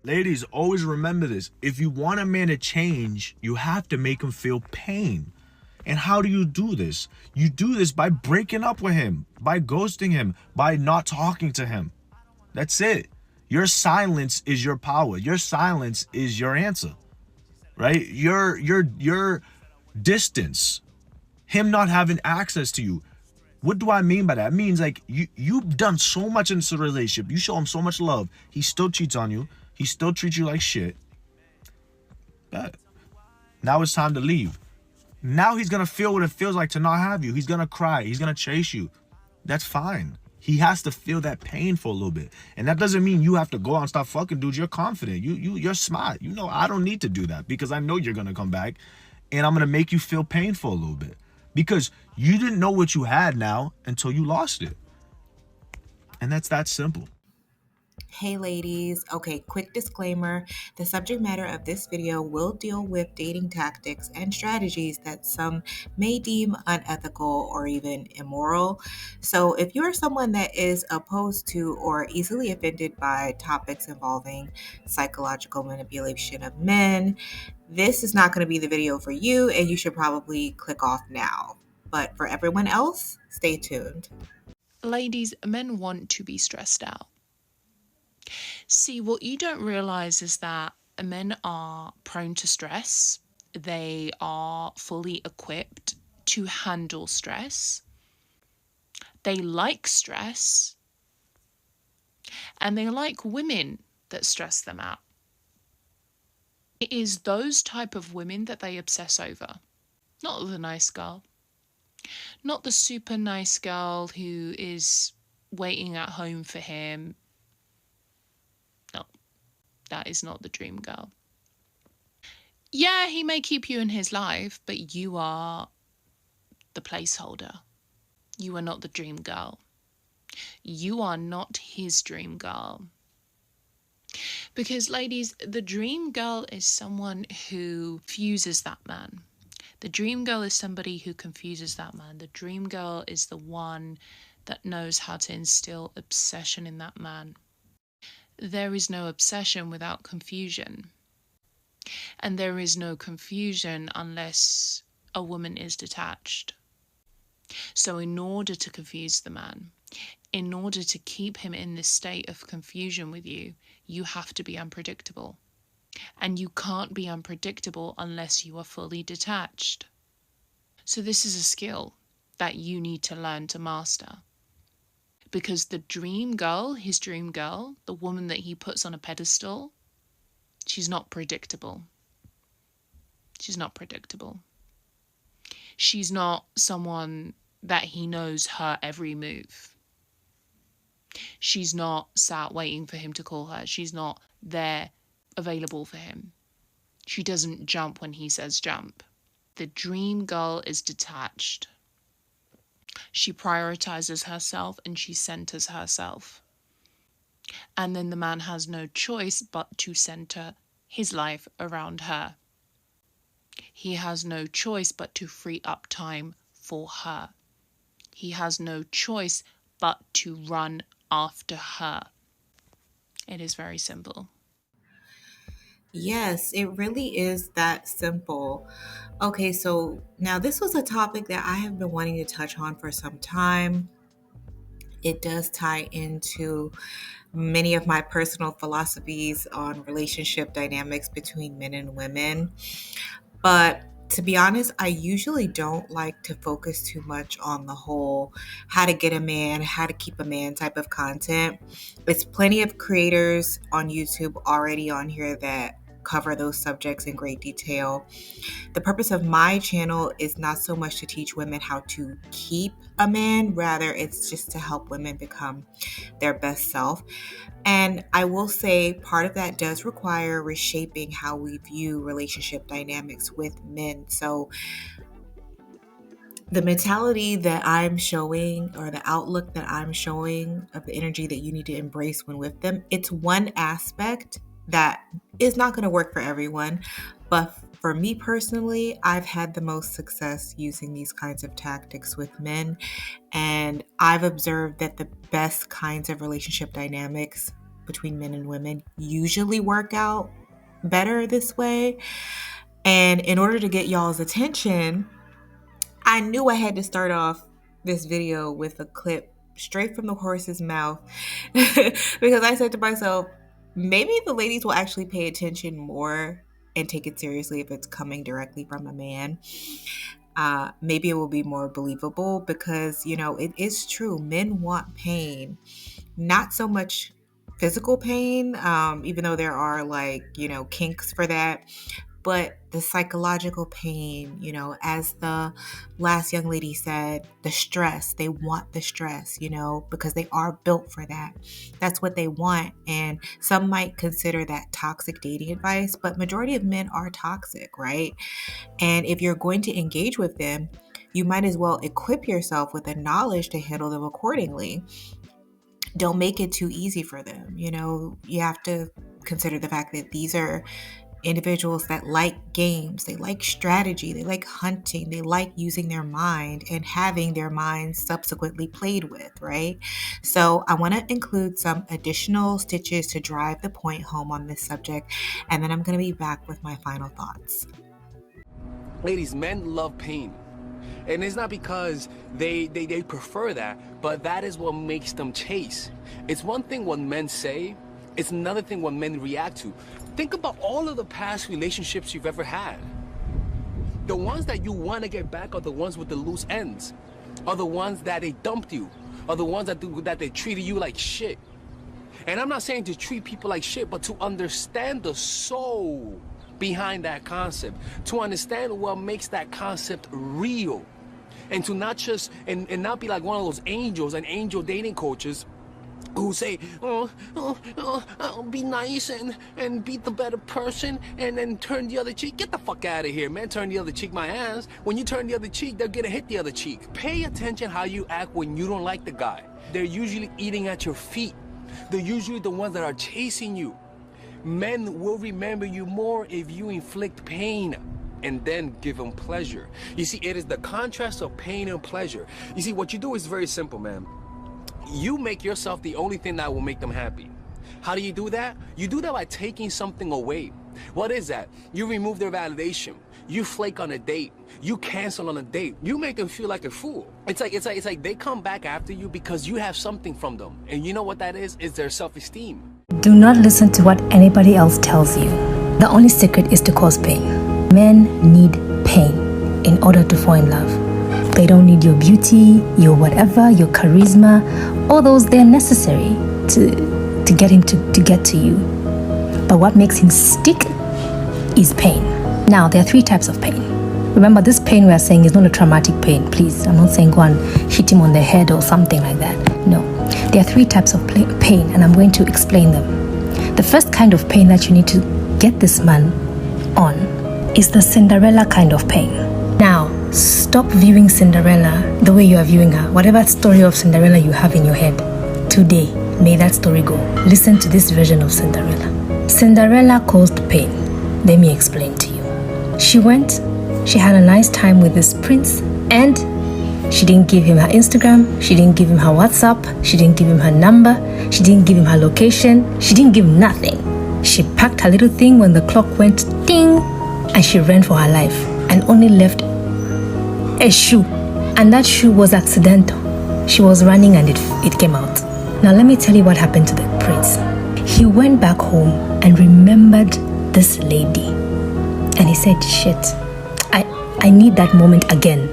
Ladies, always remember this. If you want a man to change, you have to make him feel pain. And how do you do this? You do this by breaking up with him, by ghosting him, by not talking to him. That's it. Your silence is your power. Your silence is your answer. Right? Your distance, him not having access to you. What do I mean by that? It means like you've done so much in this relationship. You show him so much love. He still cheats on you. He still treats you like shit. But now it's time to leave. Now he's gonna feel what it feels like to not have you. He's gonna cry. He's gonna chase you. That's fine. He has to feel that pain for a little bit. And that doesn't mean you have to go out and stop fucking dudes. You're confident. You're smart. You know, I don't need to do that because I know you're gonna come back and I'm gonna make you feel pain for a little bit. Because you didn't know what you had now until you lost it. And that's that simple. Hey ladies, okay, quick disclaimer. The subject matter of this video will deal with dating tactics and strategies that some may deem unethical or even immoral. So if you're someone that is opposed to or easily offended by topics involving psychological manipulation of men, this is not going to be the video for you and you should probably click off now. But for everyone else, stay tuned. Ladies, men want to be stressed out. See, what you don't realize is that men are prone to stress. They are fully equipped to handle stress. They like stress. And they like women that stress them out. It is those type of women that they obsess over. Not the nice girl. Not the super nice girl who is waiting at home for him. No, that is not the dream girl. Yeah, he may keep you in his life, but you are the placeholder. You are not the dream girl. You are not his dream girl. Because, ladies, the dream girl is someone who fuses that man. The dream girl is somebody who confuses that man. The dream girl is the one that knows how to instill obsession in that man. There is no obsession without confusion. And there is no confusion unless a woman is detached. So in order to confuse the man, in order to keep him in this state of confusion with you, you have to be unpredictable. And you can't be unpredictable unless you are fully detached. So this is a skill that you need to learn to master. Because the dream girl, his dream girl, the woman that he puts on a pedestal, she's not predictable. She's not predictable. She's not someone that he knows her every move. She's not sat waiting for him to call her. She's not there available for him. She doesn't jump when he says jump. The dream girl is detached. She prioritizes herself and she centers herself. And then the man has no choice but to center his life around her. He has no choice but to free up time for her. He has no choice but to run after her. It is very simple. Yes, it really is that simple. Okay, so now this was a topic that I have been wanting to touch on for some time. It does tie into many of my personal philosophies on relationship dynamics between men and women. But to be honest, I usually don't like to focus too much on the whole how to get a man, how to keep a man type of content. It's plenty of creators on YouTube already on here that cover those subjects in great detail. The purpose of my channel is not so much to teach women how to keep a man, rather, it's just to help women become their best self. And I will say part of that does require reshaping how we view relationship dynamics with men. So the mentality that I'm showing or the outlook that I'm showing of the energy that you need to embrace when with them, it's one aspect that is not going to work for everyone. But for me personally, I've had the most success using these kinds of tactics with men. And I've observed that the best kinds of relationship dynamics between men and women usually work out better this way. And in order to get y'all's attention, I knew I had to start off this video with a clip straight from the horse's mouth because I said to myself, maybe the ladies will actually pay attention more and take it seriously if it's coming directly from a man. Maybe it will be more believable because, it is true. Men want pain, not so much physical pain, even though there are kinks for that, but the psychological pain, as the last young lady said, the stress, they want the stress, because they are built for that. That's what they want. And some might consider that toxic dating advice, but majority of men are toxic, right? And if you're going to engage with them, you might as well equip yourself with the knowledge to handle them accordingly. Don't make it too easy for them. You have to consider the fact that these are individuals that like games, they like strategy, they like hunting, they like using their mind and having their minds subsequently played with, right? So I want to include some additional stitches to drive the point home on this subject, and then I'm going to be back with my final thoughts. Ladies, men love pain. And it's not because they prefer that, but that is what makes them chase. It's one thing what men say, it's another thing what men react to. Think about all of the past relationships you've ever had. The ones that you want to get back are the ones with the loose ends, are the ones that they dumped you, are the ones that they treated you like shit. And I'm not saying to treat people like shit, but to understand the soul behind that concept, to understand what makes that concept real, and to not just and not be like one of those angels and angel dating coaches who say, be nice and be the better person and then turn the other cheek. Get the fuck out of here, man. Turn the other cheek, my ass. When you turn the other cheek, they're gonna hit the other cheek. Pay attention how you act when you don't like the guy. They're usually eating at your feet. They're usually the ones that are chasing you. Men will remember you more if you inflict pain and then give them pleasure. You see, it is the contrast of pain and pleasure. You see, what you do is very simple, man. You make yourself the only thing that will make them happy. How do you do that? You do that by taking something away. What is that? You remove their validation. You flake on a date. You cancel on a date. You make them feel like a fool. It's like they come back after you because you have something from them. And you know what that is? It's their self-esteem. Do not listen to what anybody else tells you. The only secret is to cause pain. Men need pain in order to fall in love. They don't need your beauty, your whatever, your charisma. All those, they're necessary to get him to get to you. But what makes him stick is pain. Now, there are 3 types of pain. Remember, this pain we are saying is not a traumatic pain. Please, I'm not saying go and hit him on the head or something like that. No. There are 3 types of pain, and I'm going to explain them. The first kind of pain that you need to get this man on is the Cinderella kind of pain. Now, stop viewing Cinderella the way you are viewing her. Whatever story of Cinderella you have in your head, today, may that story go. Listen to this version of Cinderella. Cinderella caused pain. Let me explain to you. She had a nice time with this prince, and she didn't give him her Instagram, she didn't give him her WhatsApp, she didn't give him her number, she didn't give him her location, she didn't give nothing. She packed her little thing when the clock went ding, and she ran for her life and only left a shoe, and that shoe was accidental. She was running and it came out. Now let me tell you what happened to the prince. He went back home and remembered this lady, and he said, shit, I need that moment again.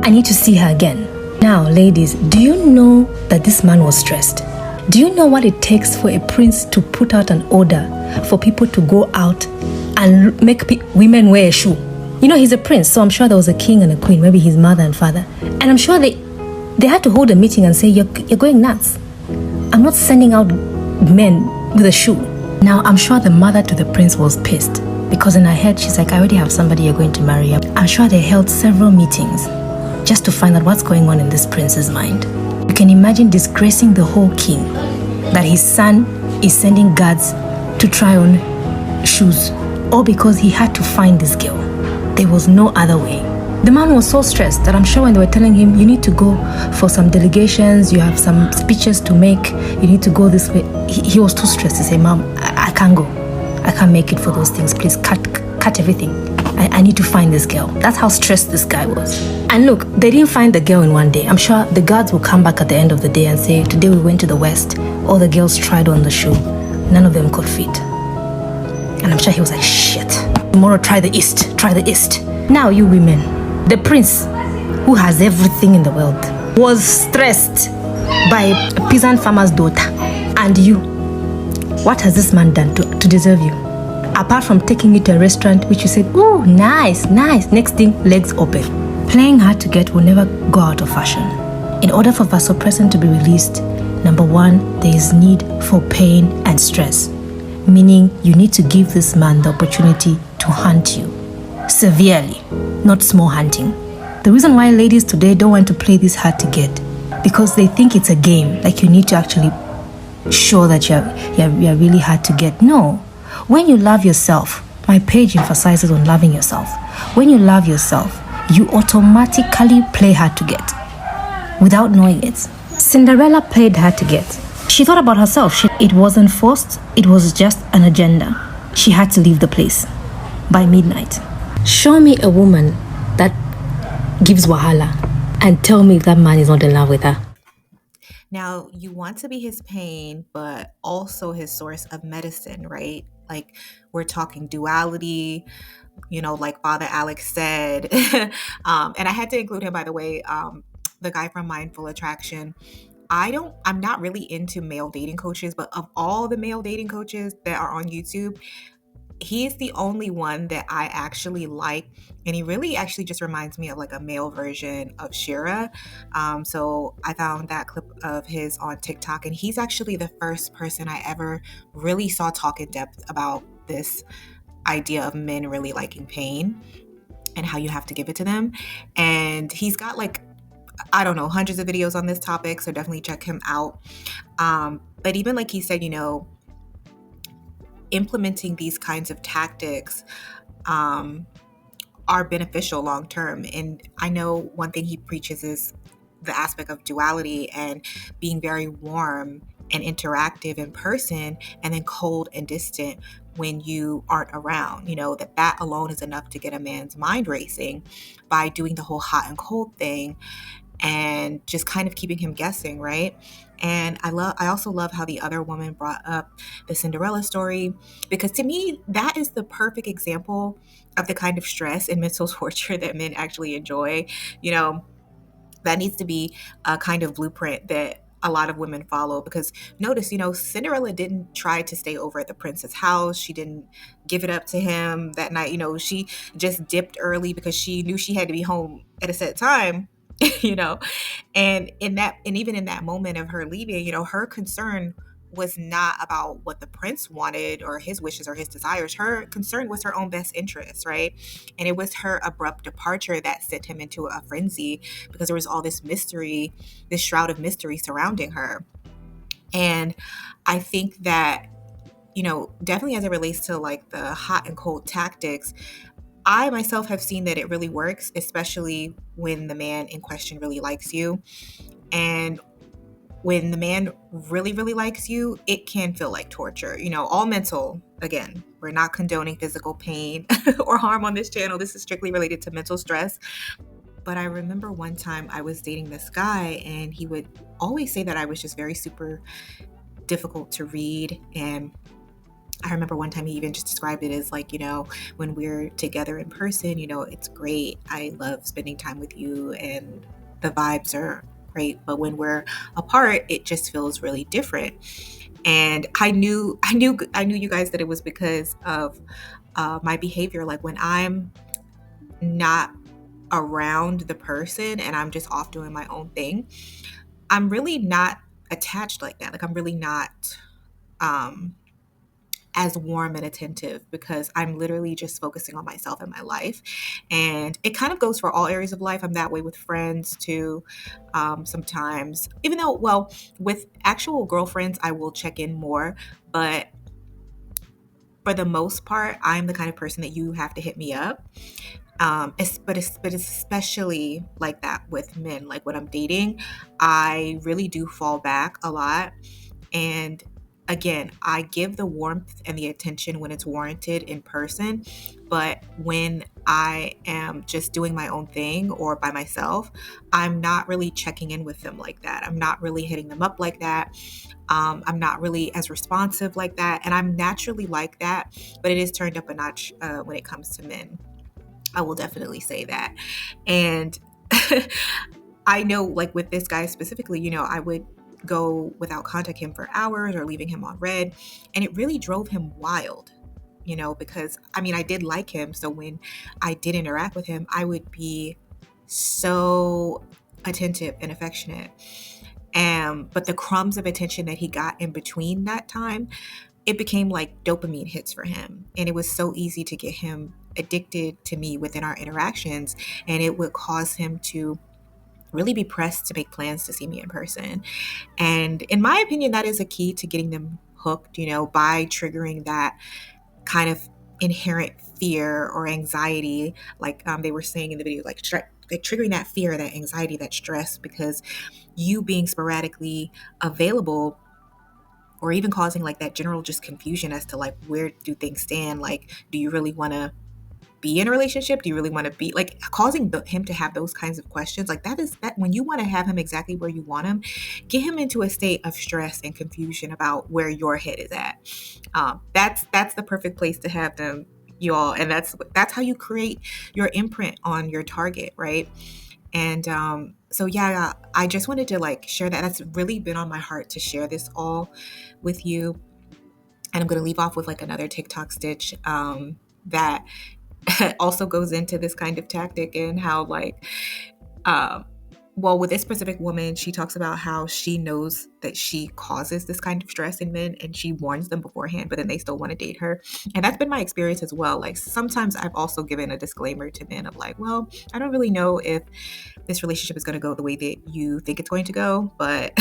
I need to see her again. Now ladies, do you know that this man was stressed? Do you know what it takes for a prince to put out an order for people to go out and make women wear a shoe? You know, he's a prince, so I'm sure there was a king and a queen, maybe his mother and father. And I'm sure they had to hold a meeting and say, you're going nuts. I'm not sending out men with a shoe. Now, I'm sure the mother to the prince was pissed because in her head, she's like, I already have somebody you're going to marry. I'm sure they held several meetings just to find out what's going on in this prince's mind. You can imagine disgracing the whole king that his son is sending guards to try on shoes, all because he had to find this girl. There was no other way. The man was so stressed that I'm sure when they were telling him, you need to go for some delegations, you have some speeches to make, you need to go this way, he was too stressed. He said, Mom, I can't go. I can't make it for those things. Please cut everything. I need to find this girl. That's how stressed this guy was. And look, they didn't find the girl in one day. I'm sure the guards will come back at the end of the day and say, today we went to the west. All the girls tried on the shoe. None of them could fit. And I'm sure he was like, shit. Tomorrow try the east. Try the east. Now you women, the prince, who has everything in the world, was stressed by a peasant farmer's daughter. And you, what has this man done to deserve you? Apart from taking you to a restaurant which you said, oh, nice. Next thing, legs open. Playing hard to get will never go out of fashion. In order for vasopressin to be released, number one, there is need for pain and stress. Meaning you need to give this man the opportunity to hunt you. Severely, not small hunting. The reason why ladies today don't want to play this hard to get, because they think it's a game, like you need to actually show that you're really hard to get. No. When you love yourself, my page emphasizes on loving yourself. When you love yourself, you automatically play hard to get without knowing it. Cinderella played hard to get. She thought about herself. It wasn't forced. It was just an agenda. She had to leave the place by midnight. Show me a woman that gives wahala and tell me if that man is not in love with her. Now, you want to be his pain, but also his source of medicine, right? Like, we're talking duality, like Father Alex said. And I had to include him, by the way, the guy from Mindful Attraction. I'm not really into male dating coaches, but of all the male dating coaches that are on YouTube, he's the only one that I actually like, and he really actually just reminds me of like a male version of Shira. So I found that clip of his on TikTok, and he's actually the first person I ever really saw talk in depth about this idea of men really liking pain and how you have to give it to them. And he's got like, I don't know, hundreds of videos on this topic, so definitely check him out. But even like he said, implementing these kinds of tactics are beneficial long term. And I know one thing he preaches is the aspect of duality and being very warm and interactive in person, and then cold and distant when you aren't around. That alone is enough to get a man's mind racing by doing the whole hot and cold thing and just kind of keeping him guessing, right? And I also love how the other woman brought up the Cinderella story, because to me, that is the perfect example of the kind of stress and mental torture that men actually enjoy. That needs to be a kind of blueprint that a lot of women follow, because notice, Cinderella didn't try to stay over at the prince's house. She didn't give it up to him that night. She just dipped early because she knew she had to be home at a set time. And even in that moment of her leaving, her concern was not about what the prince wanted or his wishes or his desires. Her concern was her own best interest, right? And it was her abrupt departure that sent him into a frenzy, because there was all this mystery, this shroud of mystery surrounding her. And I think that, definitely as it relates to like the hot and cold tactics, I myself have seen that it really works, especially when the man in question really likes you. And when the man really, really likes you, it can feel like torture. All mental. Again, we're not condoning physical pain or harm on this channel. This is strictly related to mental stress. But I remember one time I was dating this guy, and he would always say that I was just very super difficult to read. And I remember one time he even just described it as like, when we're together in person, it's great. I love spending time with you and the vibes are great. But when we're apart, it just feels really different. And I knew you guys that it was because of my behavior. Like when I'm not around the person and I'm just off doing my own thing, I'm really not attached like that. Like I'm really not as warm and attentive, because I'm literally just focusing on myself and my life. And it kind of goes for all areas of life. I'm that way with friends too. Sometimes, even though, well, with actual girlfriends, I will check in more, but for the most part, I'm the kind of person that you have to hit me up. But it's especially like that with men. Like when I'm dating, I really do fall back a lot. And again, I give the warmth and the attention when it's warranted in person. But when I am just doing my own thing or by myself, I'm not really checking in with them like that. I'm not really hitting them up like that. I'm not really as responsive like that. And I'm naturally like that, but it is turned up a notch when it comes to men. I will definitely say that. And I know, like with this guy specifically, I would go without contacting him for hours or leaving him on red. And it really drove him wild, because I did like him. So when I did interact with him, I would be so attentive and affectionate. But the crumbs of attention that he got in between that time, it became like dopamine hits for him. And it was so easy to get him addicted to me within our interactions. And it would cause him to really be pressed to make plans to see me in person. And in my opinion, that is a key to getting them hooked, by triggering that kind of inherent fear or anxiety, like they were saying in the video, like triggering that fear, that anxiety, that stress, because you being sporadically available, or even causing like that general just confusion as to like, where do things stand? Like, do you really want to be in a relationship? Do you really want to be like causing him to have those kinds of questions? Like that when you want to have him exactly where you want him, get him into a state of stress and confusion about where your head is at. That's the perfect place to have them, you all. And that's how you create your imprint on your target, right? And so yeah, I just wanted to like share that. That's really been on my heart to share this all with you. And I'm going to leave off with like another TikTok stitch that also goes into this kind of tactic, and how like, with this specific woman, she talks about how she knows that she causes this kind of stress in men, and she warns them beforehand, but then they still want to date her. And that's been my experience as well. Like sometimes I've also given a disclaimer to men of like, well, I don't really know if this relationship is going to go the way that you think it's going to go, but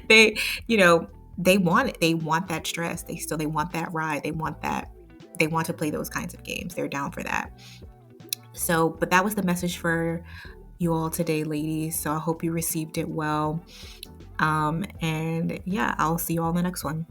they, they want it. They want that stress. They want that ride. They want to play those kinds of games. They're down for that. So, but that was the message for you all today, ladies. So I hope you received it well. And yeah, I'll see you all in the next one.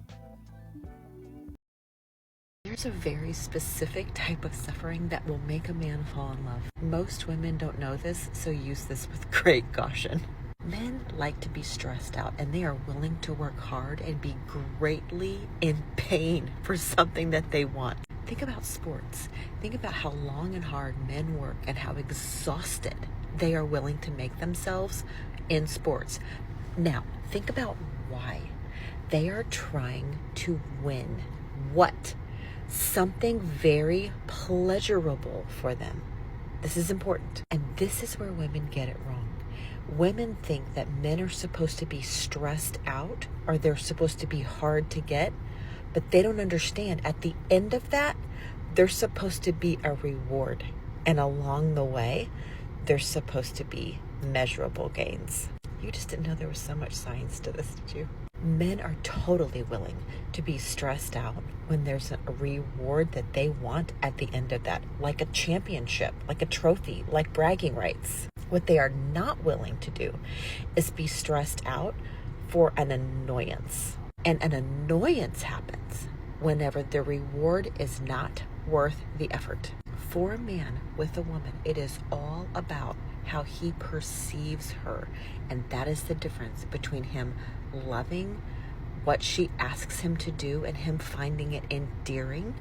There's a very specific type of suffering that will make a man fall in love. Most women don't know this, so use this with great caution. Men like to be stressed out, and they are willing to work hard and be greatly in pain for something that they want. Think about sports. Think about how long and hard men work and how exhausted they are willing to make themselves in sports. Now, think about why. They are trying to win. What? Something very pleasurable for them. This is important. And this is where women get it wrong. Women think that men are supposed to be stressed out, or they're supposed to be hard to get, but they don't understand. At the end of that, there's supposed to be a reward. And along the way, there's supposed to be measurable gains. You just didn't know there was so much science to this, did you? Men are totally willing to be stressed out when there's a reward that they want at the end of that, like a championship, like a trophy, like bragging rights. What they are not willing to do is be stressed out for an annoyance. And an annoyance happens whenever the reward is not worth the effort. For a man with a woman, it is all about how he perceives her. And that is the difference between him loving what she asks him to do and him finding it endearing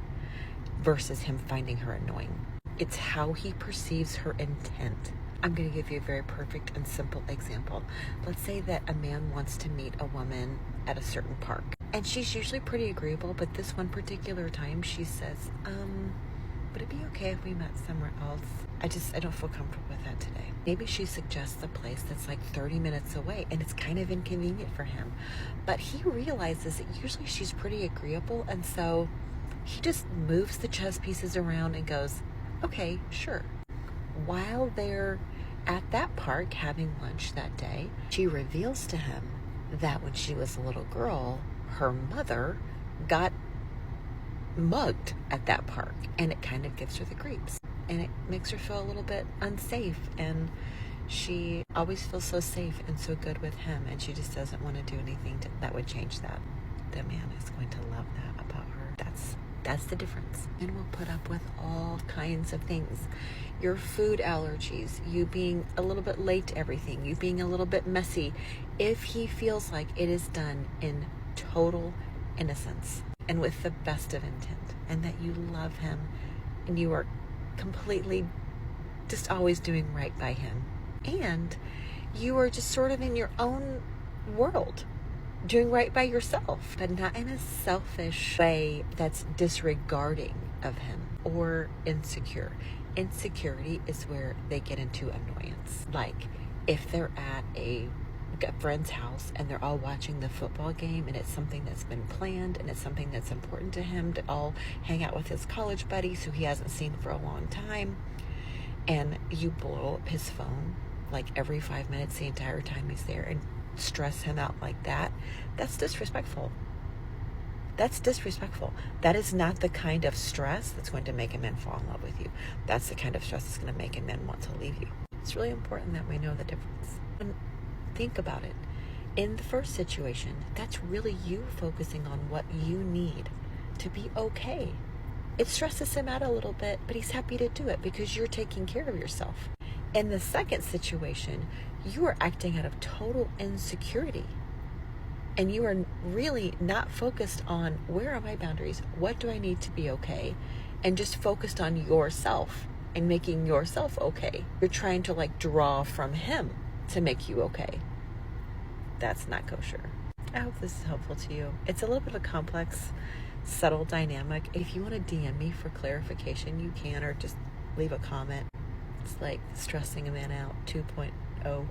versus him finding her annoying. It's how he perceives her intent. I'm going to give you a very perfect and simple example. Let's say that a man wants to meet a woman at a certain park. And she's usually pretty agreeable, but this one particular time she says, would it be okay if we met somewhere else? I don't feel comfortable with that today. Maybe she suggests a place that's like 30 minutes away, and it's kind of inconvenient for him. But he realizes that usually she's pretty agreeable, and so he just moves the chess pieces around and goes, okay, sure. While they're at that park having lunch that day, she reveals to him that when she was a little girl, her mother got mugged at that park, and it kind of gives her the creeps. and it makes her feel a little bit unsafe, and she always feels so safe and so good with him, and she just doesn't want to do anything that would change that. The man is going to love that about her. That's the difference. And we'll put up with all kinds of things. Your food allergies, you being a little bit late to everything, you being a little bit messy, if he feels like it is done in total innocence and with the best of intent, and that you love him and you are completely just always doing right by him, and you are just sort of in your own world doing right by yourself, but not in a selfish way that's disregarding of him or insecure. Insecurity is where they get into annoyance. Like if they're at a friend's house and they're all watching the football game, and it's something that's been planned, and it's something that's important to him to all hang out with his college buddies who he hasn't seen for a long time, and you blow up his phone like every 5 minutes the entire time he's there and stress him out like that, that's disrespectful. That's disrespectful. That is not the kind of stress that's going to make a man fall in love with you. That's the kind of stress that's going to make a man want to leave you. It's really important that we know the difference. And think about it. In the first situation, that's really you focusing on what you need to be okay. It stresses him out a little bit, but he's happy to do it because you're taking care of yourself. In the second situation, you are acting out of total insecurity. And you are really not focused on, where are my boundaries? What do I need to be okay? And just focused on yourself and making yourself okay. You're trying to draw from him to make you okay. That's not kosher. I hope this is helpful to you. It's a little bit of a complex, subtle dynamic. If you want to DM me for clarification, you can, or just leave a comment. It's like stressing a man out 2.0.